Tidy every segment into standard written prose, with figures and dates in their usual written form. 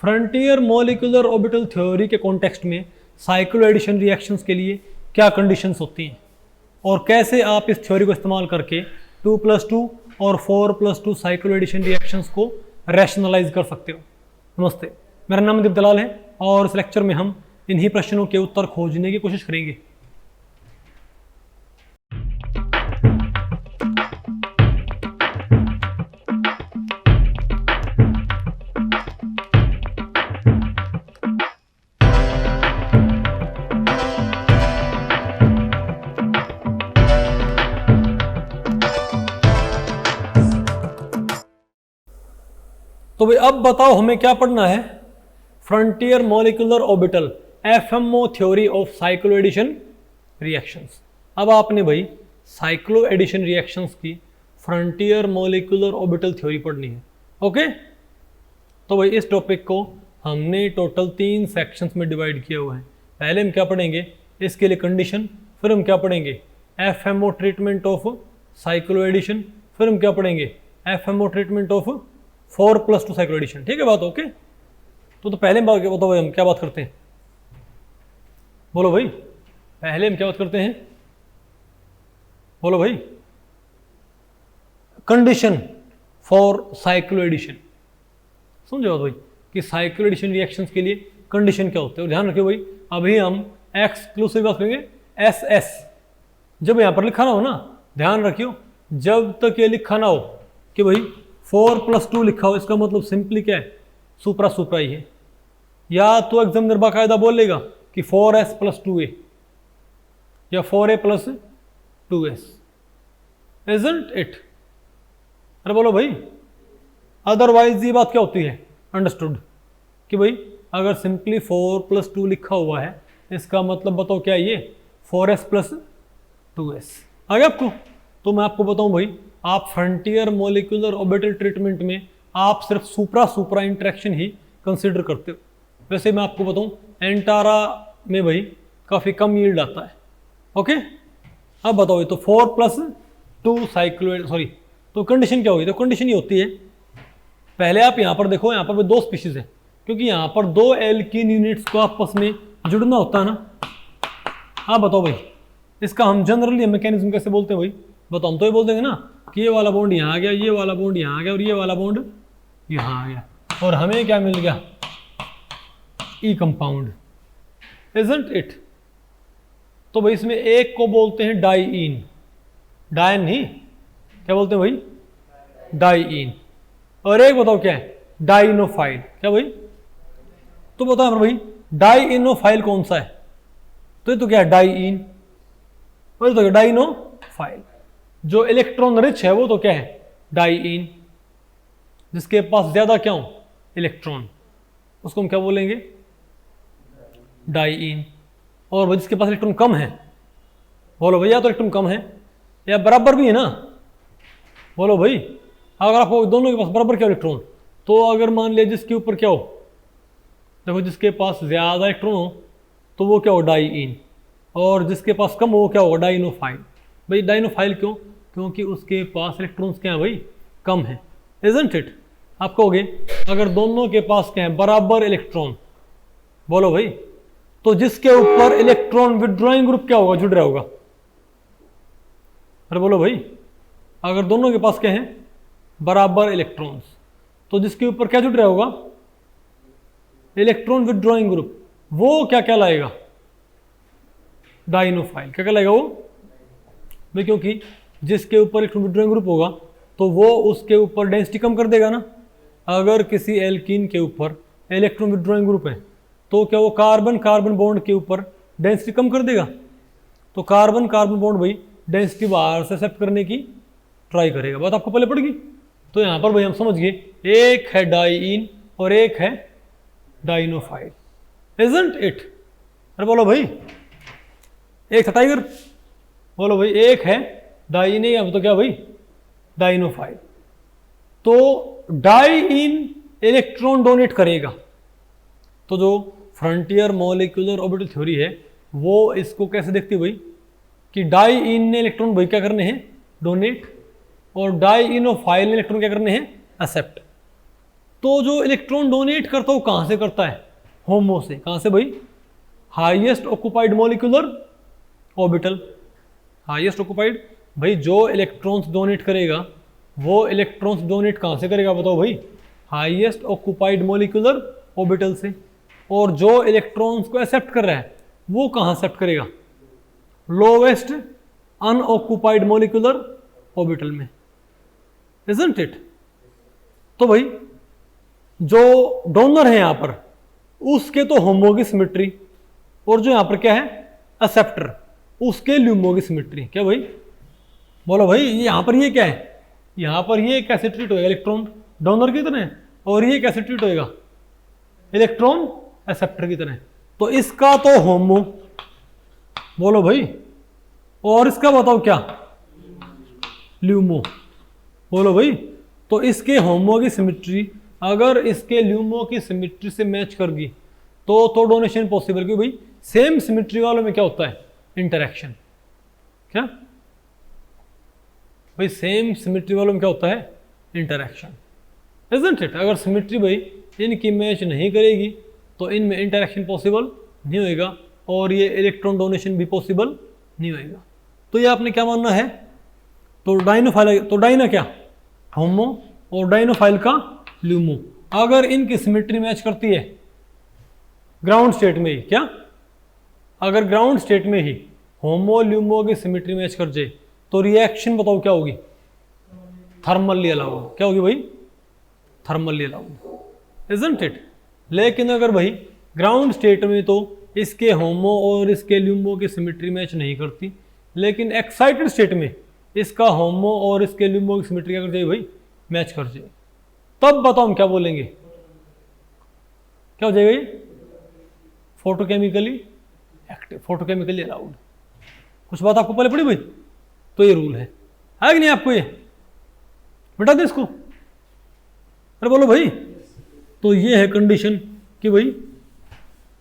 Frontier molecular orbital theory के context में cyclo addition reactions के लिए क्या कंडीशंस होती हैं और कैसे आप इस थ्योरी को इस्तेमाल करके 2+2 और 4+2 साइक्लो एडिशन रिएक्शंस को रैशनलाइज कर सकते हो। नमस्ते, मेरा नाम दीप दलाल है और इस लेक्चर में हम इन्हीं प्रश्नों के उत्तर खोजने की कोशिश करेंगे। तो भाई अब बताओ हमें क्या पढ़ना है। Frontier molecular orbital FMO theory of cycloaddition reactions. अब आपने भाई साइक्लो एडिशन रिएक्शंस की फ्रंटियर मॉलिक्यूलर ऑर्बिटल थ्योरी पढ़नी है। ओके, तो भाई इस टॉपिक को हमने टोटल 3 सेक्शंस में डिवाइड किया हुआ है। पहले हम क्या पढ़ेंगे, इसके लिए कंडीशन, फिर हम क्या पढ़ेंगे FMO treatment of cyclo addition, फिर हम क्या पढ़ेंगे FMO treatment of 4+2 cyclo addition. ठीक है बात, ओके। तो पहले बताओ भाई हम क्या बात करते हैं, बोलो भाई पहले हम क्या बात करते हैं, बोलो भाई कंडीशन फॉर साइक्लो एडिशन। समझो बात भाई कि साइक्लो एडिशन रिएक्शंस के लिए कंडीशन क्या होते हैं। और ध्यान रखियो भाई अभी हम एक्सक्लूसिव बात करेंगे SS। जब यहां पर लिखा ना हो ना, ध्यान रखियो जब तक ये लिखा ना हो कि भाई 4+2 लिखा हो, इसका मतलब सिंपली क्या है सुपरा सुपरा ही है। या तो एग्जामिनर बाकायदा बोलेगा कि 4S+2A या 4A+2S, इजंट इट। अरे बोलो भाई, अदरवाइज ये बात क्या होती है अंडरस्टूड कि भाई अगर सिंपली 4+2 लिखा हुआ है इसका मतलब बताओ क्या है ये 4S+2S। आगे आपको तो मैं आपको बताऊं भाई, आप फ्रंटियर मॉलिक्यूलर ऑर्बिटल ट्रीटमेंट में आप सिर्फ सुपरा इंटरेक्शन ही कंसीडर करते हो। वैसे मैं आपको बताऊं एंटारा में भाई काफ़ी कम यील्ड आता है। ओके, अब बताओ तो 4+2 साइक्लो सॉरी, तो कंडीशन क्या होगी। तो कंडीशन ये होती है, पहले आप यहाँ पर देखो, यहाँ पर 2 स्पीशीज है क्योंकि यहाँ पर 2 एल्कीन यूनिट्स को आपस में जुड़ना होता है ना। हाँ बताओ भाई इसका हम जनरली मैकेनिज्म कैसे बोलते हैं भाई, बताओ हम तो ये बोल देंगे ना कि ये वाला बॉन्ड यहाँ आ गया, ये वाला बॉन्ड यहाँ आ गया और ये वाला बॉन्ड यहाँ आ गया और हमें क्या मिल गया ई कंपाउंड, इजंट इट। तो भाई इसमें एक को बोलते हैं डाईइन, डायन नहीं, क्या बोलते हैं भाई डाईइन, और एक बताओ क्या है डाइनोफाइल। क्या भाई, तो बताओ भाई डाइनोफाइल कौन सा है, तो ये तो क्या है डाईइन, और तो क्या डाइनोफाइल। जो इलेक्ट्रॉन रिच है वो तो क्या है डाईइन, जिसके पास ज्यादा क्या हो इलेक्ट्रॉन, उसको हम क्या बोलेंगे डाईइन। और जिसके पास इलेक्ट्रॉन कम है, बोलो भैया तो इलेक्ट्रॉन कम है या बराबर भी है ना, बोलो भाई अगर आपको दोनों के पास बराबर क्या इलेक्ट्रॉन, तो अगर मान लिया जिसके ऊपर क्या हो, देखो जिसके पास ज्यादा इलेक्ट्रॉन हो तो वो क्या हो डाईइन, और जिसके पास कम हो वो क्या होगा डाइनोफाइल। भाई डाइनोफाइल क्यों, क्योंकि उसके पास इलेक्ट्रॉन्स क्या है भाई कम है, इजंट इट। आप कहोगे अगर दोनों के पास क्या है बराबर इलेक्ट्रॉन, बोलो भाई तो जिसके ऊपर इलेक्ट्रॉन विड्रॉइंग ग्रुप क्या होगा जुड़ रहा होगा। अरे बोलो भाई अगर दोनों के पास क्या है बराबर इलेक्ट्रॉन्स, तो जिसके ऊपर क्या जुड़ रहा होगा इलेक्ट्रॉन विड्रॉइंग ग्रुप, वो क्या क्या लाएगा डाइनोफाइल। क्या क्या लाएगा वो भाई, क्योंकि जिसके ऊपर इलेक्ट्रॉन विड्रॉइंग ग्रुप होगा तो वो उसके ऊपर डेंसिटी कम कर देगा ना। अगर किसी एल्कीन के ऊपर इलेक्ट्रॉन विड्रॉइंग ग्रुप है तो क्या वो कार्बन कार्बन बॉन्ड के ऊपर डेंसिटी कम कर देगा, तो कार्बन कार्बन बॉन्ड भाई डेंसिटी बाहर से एक्सेप्ट करने की ट्राई करेगा। बात आपको पहले पड़ेगी। तो यहाँ पर भाई हम समझ गए एक है डाईइन और एक है डाइनोफाइल, इजंट इट। अरे बोलो भाई एक था टाइगर, बोलो भाई एक है डाईइन है, अब तो क्या भाई डाइनोफाइल। तो डाईइन इलेक्ट्रॉन डोनेट करेगा, तो जो फ्रंटियर मॉलिक्यूलर ऑर्बिटल थ्योरी है वो इसको कैसे देखती है भाई कि डाईइन ने इलेक्ट्रॉन भाई क्या करने हैं डोनेट, और डाइनोफाइल ने इलेक्ट्रॉन क्या करने हैं एक्सेप्ट। तो जो इलेक्ट्रॉन डोनेट करता है वो कहां से करता है? होमो से। कहां से भाई? Highest occupied molecular orbital. Highest occupied, भाई जो इलेक्ट्रॉन्स डोनेट करेगा वो इलेक्ट्रॉन्स डोनेट कहां से करेगा बताओ भाई? हाईएस्ट ऑक्युपाइड मॉलिक्यूलर ऑर्बिटल से। और जो इलेक्ट्रॉन्स को एक्सेप्ट कर रहा है वो कहां एक्सेप्ट करेगा? लोवेस्ट अनऑक्युपाइड मॉलिक्यूलर ऑर्बिटल में, इजंट इट? तो भाई जो डोनर है यहां पर उसके तो होमो की सिमेट्री, और जो यहां पर क्या है एक्सेप्टर उसके ल्यूमो की सिमेट्री। क्या भाई? बोलो भाई, यहां पर ये क्या है? यहां पर ये कैसे ट्रीट होएगा? इलेक्ट्रॉन डोनर की तरह, और ये कैसे ट्रीट होएगा? इलेक्ट्रॉन एक्सेप्टर की तरह। तो इसका तो होमो, बोलो भाई, और इसका बताओ क्या? ल्यूमो। बोलो भाई, तो इसके होमो की सिमेट्री अगर इसके ल्यूमो की सिमेट्री से मैच कर गई तो डोनेशन पॉसिबल। क्यों भाई? सेम सिमेट्री वालों में क्या होता है? इंटरेक्शन। क्या भाई? सेम सिमेट्री वालों में क्या होता है? Interaction, isn't it? अगर सिमेट्री भाई इनकी मैच नहीं करेगी तो इनमें इंटरेक्शन पॉसिबल नहीं होएगा, और ये इलेक्ट्रॉन डोनेशन भी पॉसिबल नहीं होएगा। तो ये आपने क्या मानना है? तो डाइनोफाइल, तो डाइना क्या? होमो, और डाइनोफाइल का ल्यूमो। अगर इनकी सिमेट्री मैच करती है ग्राउंड स्टेट में ही, क्या? अगर ग्राउंड स्टेट में ही होमो ल्यूमो की सिमेट्री मैच कर जाए तो रिएक्शन बताओ क्या होगी? Thermally allowed. क्या होगी भाई? Thermally allowed, isn't it? लेकिन अगर भाई ग्राउंड स्टेट में तो इसके होमो और इसके ल्यूमो की सिमेट्री मैच नहीं करती, लेकिन एक्साइटेड स्टेट में इसका होमो और इसके ल्यूमो की सिमेट्री क्या कर जाए भाई? मैच कर जाए। तब बताओ हम क्या बोलेंगे? क्या हो जाएगा ये? Photochemically active, photochemically allowed. कुछ बात आपको पहले पड़ी भाई? तो ये रूल है कि नहीं आपको? ये बता दे इसको। अरे बोलो भाई, तो ये है कंडीशन कि भाई,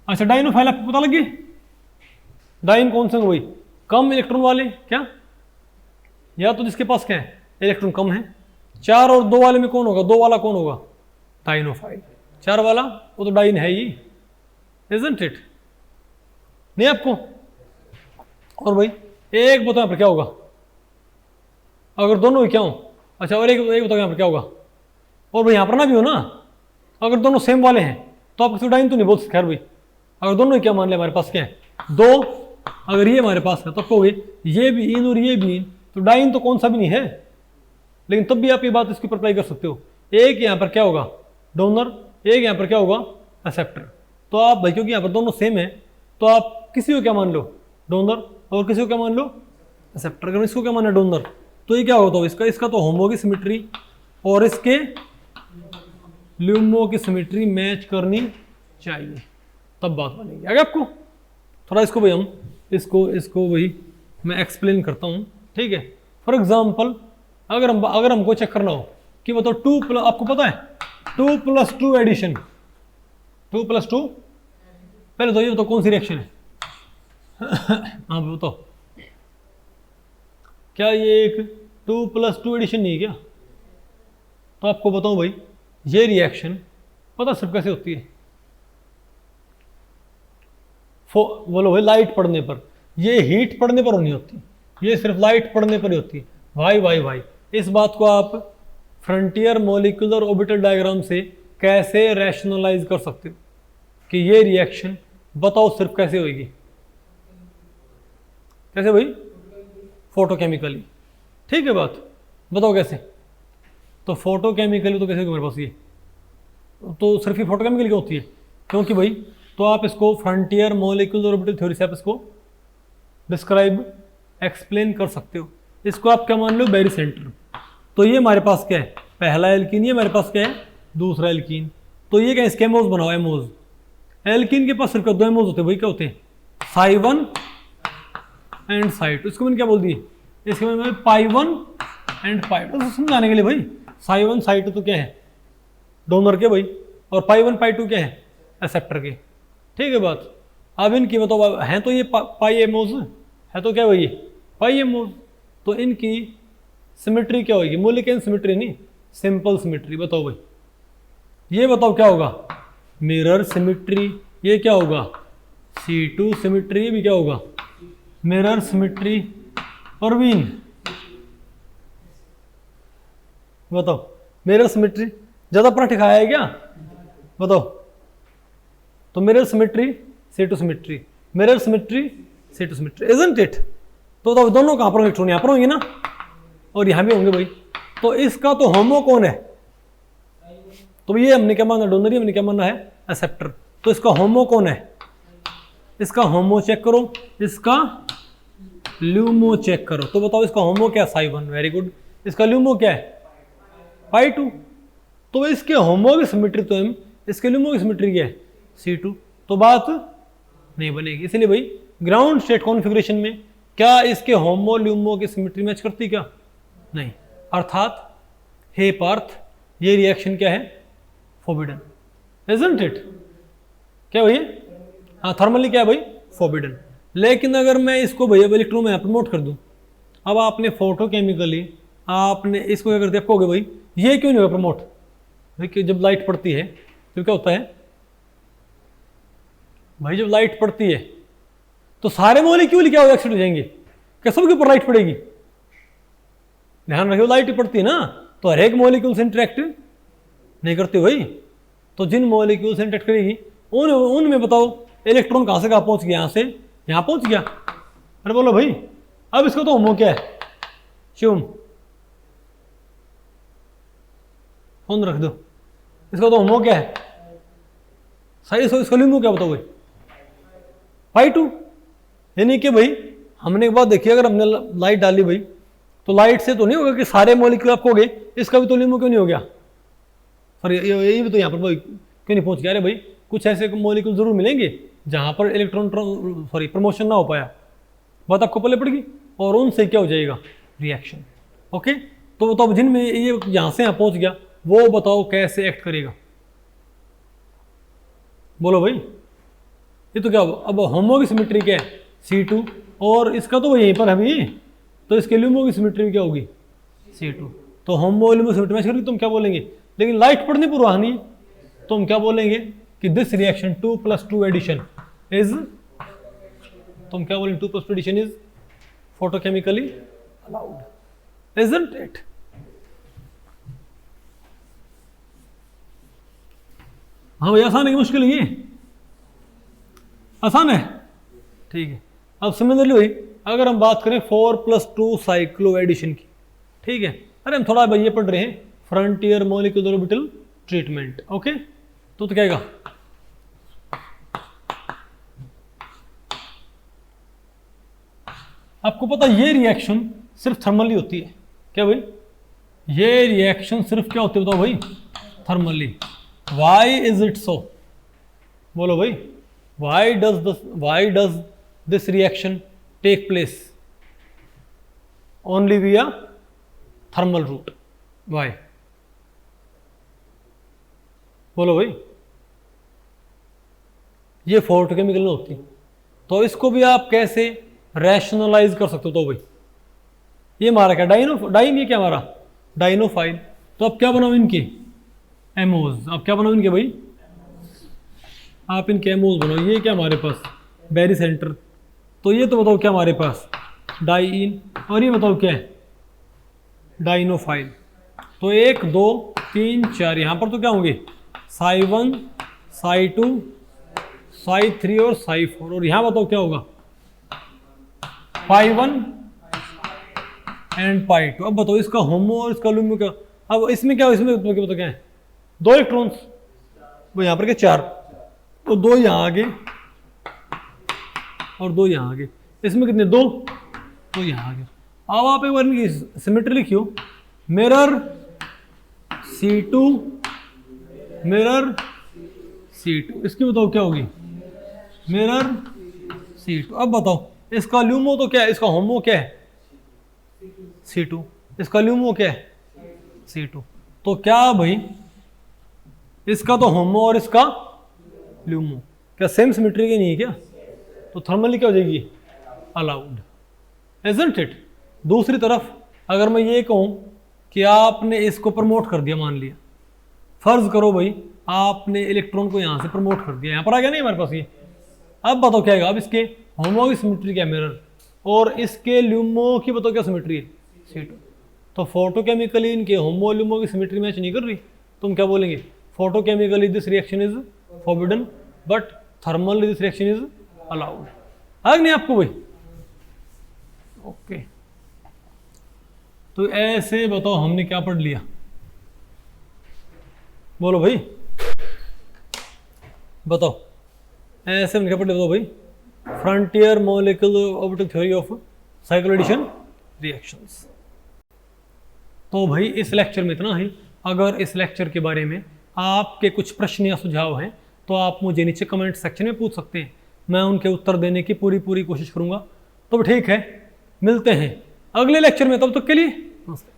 अच्छा डाइनोफाइल आपको पता लगी? डाइन कौन से भाई? कम इलेक्ट्रॉन वाले। क्या? या तो जिसके पास क्या है? इलेक्ट्रॉन कम है। 4 और 2 वाले में कौन होगा? 2 वाला कौन होगा? डाइनोफाइल। 4 वाला वो तो डाइन है ही, इजंट इट? नहीं आपको? और भाई एक बताओ यहाँ पर क्या होगा अगर दोनों ही क्या हो? अच्छा, और एक बताओ यहाँ पर क्या होगा? और भाई यहाँ पर ना भी हो ना, अगर दोनों सेम वाले हैं तो आप किसी डाइन तो नहीं बोल सकते। खैर भाई, अगर दोनों ही क्या मान ले हमारे पास क्या है? 2। अगर ये हमारे पास है तो कहोगे ये भी इन और ये भी इन, तो डाइन तो कौन सा भी नहीं है। लेकिन तब भी आप ये बात इसके ऊपर अप्लाई कर सकते हो। एक यहाँ पर क्या होगा? डोनर, एक यहाँ पर क्या होगा? एक्सेप्टर। तो आप भाई क्योंकि यहाँ पर दोनों सेम है तो आप किसी को क्या मान लो? डोनर, और किसी को क्या मान लो? एक्सेप्टर। अगर इसको क्या माना? डोनर। तो ये क्या होता है? इसका तो होमो की सिमेट्री और इसके ल्यूमो की सिमेट्री मैच करनी चाहिए, तब बात बनेगी। आगे आपको थोड़ा इसको भाई हम इसको भाई मैं एक्सप्लेन करता हूँ, ठीक है? फॉर एग्जाम्पल अगर हमको चेक करना हो कि बताओ 2+, आपको पता है 2+2 एडिशन, 2+2, पहले तो ये बताओ कौन सी रिएक्शन है? हाँ बताओ, क्या ये एक 2+2 एडिशन नहीं है क्या? तो आपको बताऊं भाई, ये रिएक्शन पता सिर्फ कैसे होती है? बोलो भाई, लाइट पड़ने पर। ये हीट पड़ने पर नहीं होती, ये सिर्फ लाइट पड़ने पर ही होती है। भाई इस बात को आप फ्रंटियर मॉलिक्यूलर ऑर्बिटल डायग्राम से कैसे रैशनलाइज कर सकते हो कि ये रिएक्शन बताओ सिर्फ कैसे होगी? कैसे भाई? फोटोकेमिकली। ठीक है बात, बताओ कैसे? तो फोटोकेमिकली तो कैसे होगी मेरे पास? ये तो सिर्फ ही फोटोकेमिकली क्यों होती है? क्योंकि भाई तो आप इसको फ्रंटियर मॉलिक्यूलर ऑर्बिटल थ्योरी से आप इसको डिस्क्राइब एक्सप्लेन कर सकते हो। इसको आप क्या मान लो? बैरी सेंटर। तो ये हमारे पास क्या है? पहला एल्कीन। ये हमारे पास क्या है? दूसरा एल्कीन। तो ये क्या है? इसके एमोज बनाओ, एमोज। एल्कीन के पास सिर्फ 2 एमोज होते हैं भाई। क्या होते हैं? साई1 एंड साई2। इसको मैंने क्या बोल दिए? इसके मैंने पाई1 एंड पाई2। तो समझाने के लिए भाई, साई1 साई2 तो क्या है? डोनर के भाई, और पाई1 पाई2 क्या है? एक्सेप्टर के। ठीक है बात। अब इनकी मतलब हैं तो ये पाई एमोज है, तो क्या भाई? पाई एमोज। तो इनकी सिमेट्री क्या होगी? मोलिक्यूलर सिमेट्री नहीं, सिंपल सिमेट्री। बताओ भाई, ये बताओ क्या होगा, मिरर सिमिट्री। ये क्या होगा, C2 सिमिट्री। ये भी क्या होगा, मिरर सिमिट्री। परवीन बताओ, मिरर सिमिट्री ज्यादा पराठे खाया है क्या, बताओ। तो mirror symmetry C2 symmetry, mirror symmetry C2 symmetry, isn't it. तो दोनों कहां पर इलेक्ट्रॉन, यहां पर होंगे ना, और यहां भी होंगे भाई। तो इसका तो होमो कौन है, तो ये हमने क्या माना, डोनर, हमने क्या माना है, एक्सेप्टर। तो इसका होमो कौन है, इसका होमो चेक करो, इसका ल्यूमो चेक करो। तो बताओ इसका होमो क्या है, Psi1, वेरी गुड। इसका ल्यूमो क्या है, Phi2। तो इसके होमो की सिमेट्री तो M, इसके ल्यूमो की सिमेट्री क्या है, C2। तो बात नहीं बनेगी। इसलिए भाई ग्राउंड स्टेट कॉन्फ़िगरेशन में क्या इसके होमो ल्यूमो की सिमेट्री मैच करती, क्या नहीं। अर्थात हे पार्थ, ये रिएक्शन क्या है, फोरबिडन, इजंट इट। क्या भाई, हाँ थर्मली क्या है भाई, फोरबिडन। लेकिन अगर मैं इसको भैया इलेक्ट्रॉन में प्रमोट कर दूं, अब आपने फोटोकेमिकली आपने इसको क्या कर दिया, कहोगे भाई ये क्यों नहीं हुआ प्रमोट, भाई जब लाइट पड़ती है तो क्या होता है भाई, जब लाइट पड़ती है तो सारे मॉलिक्यूल क्या हो एक्साइट हो जाएंगे, क्या सबके ऊपर लाइट पड़ेगी, ध्यान रखिए लाइट पड़ती है ना, तो हर एक मॉलिक्यूल से इंटरेक्ट नहीं करती भाई। तो जिन मॉलिक्यूल से इंटरेक्ट करेगी उनमें बताओ इलेक्ट्रॉन कहां से कहां पहुंच गया, यहां से यहां पहुंच गया। अरे बोलो भाई, अब इसको तो होमो क्या है, शिवम फोन रख दो, इसका तो होमो क्या है, सही। सो इसका ल्यूमो क्या बताओ भाई, Phi2। यानी कि भाई हमने एक बात देखी, अगर हमने लाइट डाली भाई, तो लाइट से तो नहीं होगा कि सारे मॉलिक्यूल आपको हो गए, इसका भी तो ल्यूमो क्यों नहीं हो गया, सॉरी ये भी तो यहाँ पर भाई क्यों नहीं पहुंच गया। अरे भाई कुछ ऐसे मॉलिक्यूल जरूर मिलेंगे जहां पर इलेक्ट्रॉन सॉरी प्रमोशन ना हो पाया, बात आपको पल्ले पड़ेगी, और उनसे क्या हो जाएगा, रिएक्शन। ओके, तो बताओ जिनमें ये यहां से यहां पहुंच गया, वो बताओ कैसे एक्ट करेगा, बोलो भाई। ये तो क्या होगा, अब होमो की सिमेट्री क्या है, C2, और इसका तो यहीं पर है भाई, तो इसके ल्यूमो की सिमेट्री क्या होगी, C2। तो होमो ल्यूमो सिमेट्री मैच करेगी, तुम क्या बोलेंगे, लेकिन लाइट पड़ने पर वहां नहीं, तो हम क्या बोलेंगे कि दिस रिएक्शन 2+2 एडिशन इज, तुम क्या बोलेंगे, 2+2 addition is photochemically allowed, isn't it. हाँ भाई आसान है कि मुश्किल है, ये आसान है, ठीक है। अब सिमिलरली भाई अगर हम बात करें 4+2 साइक्लो एडिशन की, ठीक है। अरे हम थोड़ा भाई ये पढ़ रहे हैं frontier molecular orbital treatment, okay. तो क्या आएगा, आपको पता ये रिएक्शन सिर्फ थर्मली होती है, क्या भाई, ये रिएक्शन सिर्फ क्या होती है बताओ भाई, thermally. Why is it so, बोलो भाई, why does this reaction take place only via thermal route, why, बोलो भाई। ये फोटोकेमिकल में होती, तो इसको भी आप कैसे रैशनलाइज कर सकते हो, तो भाई ये हमारा क्या, डाइन, ये क्या हमारा डाइनोफाइल। तो अब क्या बनाओ इनके एमोज, अब क्या बनाओ इनके भाई, आप इनके एमोज बनाओ। ये क्या हमारे पास बैरी सेंटर, तो ये तो बताओ क्या हमारे पास डाइन, और ये बताओ क्या है डाइनोफाइल। तो 1 2 3 4 यहां पर तो क्या होंगे, Psi1 Psi2 Psi3 और Psi4, और यहां बताओ क्या होगा, Phi1 एंड Phi2। अब बताओ इसका होमो और इसका ल्यूमो क्या, अब इसमें क्या, इसमें बताओ क्या है, 2 इलेक्ट्रॉन्स, वो यहां पर क्या 4, तो 2 यहां आगे और 2 यहां आगे, इसमें कितने 2, तो यहां आगे। अब आप एक बार इनकी सिमेट्री लिखियो, मिरर C2 मिरर C2, इसकी बताओ क्या होगी, मिरर C2। अब बताओ इसका ल्यूमो तो क्या है, इसका होमो क्या है C2, इसका ल्यूमो क्या है C2। तो क्या भाई इसका तो होमो और इसका ल्यूमो क्या सेम सिमेट्री की नहीं है क्या, तो थर्मली क्या हो जाएगी, अलाउड, इजंट इट। दूसरी तरफ अगर मैं ये कहूं कि आपने इसको प्रमोट कर दिया, मान लिया, फर्ज करो भाई आपने इलेक्ट्रॉन को यहाँ से प्रमोट कर दिया, यहाँ पर आ गया नहीं हमारे पास ये। अब बताओ क्या आएगा, अब इसके होमो की सिमेट्री क्या मिरर, और इसके ल्यूमो की बताओ क्या सिमेट्री है, C2। तो फोटोकेमिकली इनके होमो ल्यूमो की सिमेट्री मैच नहीं कर रही, तुम क्या बोलेंगे, photochemically this reaction is forbidden but thermally this reaction is allowed. आ नहीं आपको भाई, ओके। तो ऐसे बताओ हमने क्या पढ़ लिया, बोलो भाई, बताओ ऐसे हमने क्या पढ़ लिया, बताओ भाई। Frontier molecular orbital theory of cycloaddition reactions. तो भाई इस लेक्चर में इतना ही। अगर इस लेक्चर के बारे में आपके कुछ प्रश्न या सुझाव हैं तो आप मुझे नीचे कमेंट सेक्शन में पूछ सकते हैं, मैं उनके उत्तर देने की पूरी कोशिश करूंगा। तो ठीक है, मिलते हैं अगले लेक्चर में, तब तक के लिए नमस्ते।